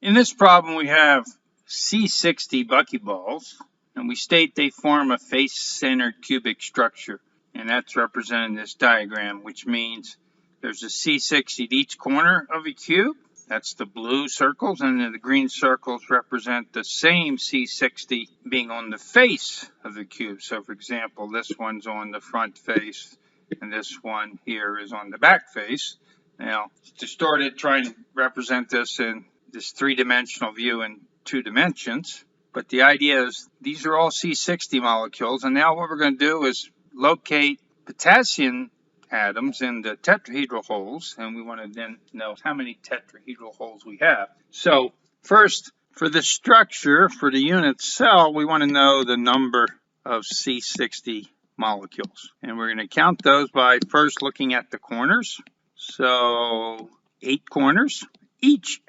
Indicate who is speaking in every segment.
Speaker 1: In this problem, we have C60 buckyballs, and we state they form a face-centered cubic structure, and that's represented in this diagram, which means there's a C60 at each corner of a cube. That's the blue circles, and then the green circles represent the same C60 being on the face of the cube. So, for example, this one's on the front face, and this one here is on the back face. Now, it's distorted trying to represent this in this three-dimensional view in 2 dimensions, but the idea is these are all C60 molecules, and now what we're going to do is locate potassium atoms in the tetrahedral holes, and we want to then know how many tetrahedral holes we have. So first, for the structure, for the unit cell, we want to know the number of C60 molecules, and we're going to count those by first looking at the corners. So 8 corners. Each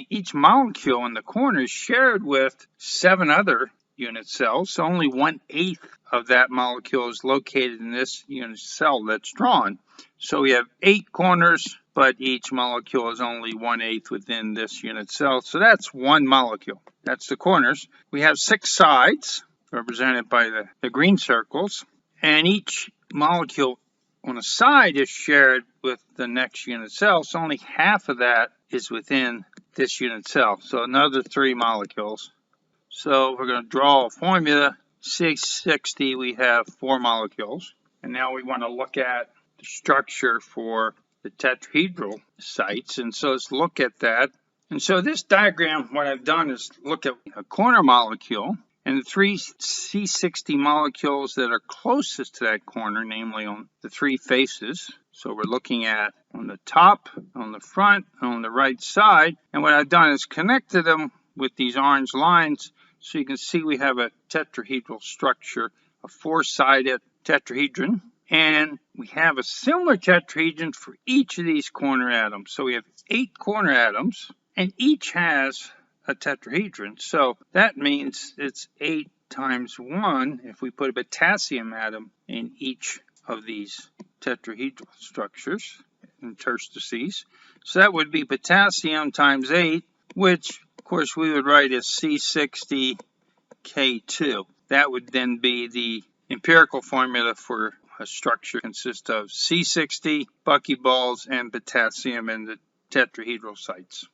Speaker 1: each molecule in the corner is shared with 7 other unit cells. So only 1/8 of that molecule is located in this unit cell that's drawn. So we have 8 corners, but each molecule is only 1/8 within this unit cell. So that's 1 molecule. That's the corners. We have 6 sides, represented by the green circles, and each molecule on a side is shared with the next unit cell, so only half of that is within this unit cell, so another 3 molecules. So we're going to draw a formula. C60, we have 4 molecules, and now we want to look at the structure for the tetrahedral sites, and so let's look at that. And so this diagram, what I've done is look at a corner molecule and the 3 C60 molecules that are closest to that corner, namely on the 3 faces. So we're looking at on the top, on the front, and on the right side. And what I've done is connected them with these orange lines. So you can see we have a tetrahedral structure, a 4-sided tetrahedron. And we have a similar tetrahedron for each of these corner atoms. So we have 8 corner atoms, and each has a tetrahedron. So that means it's 8 times 1 if we put a potassium atom in each of these tetrahedral structures, interstices. So that would be potassium times 8, which of course we would write as C60K2. That would then be the empirical formula for a structure consists of C60, buckyballs, and potassium in the tetrahedral sites.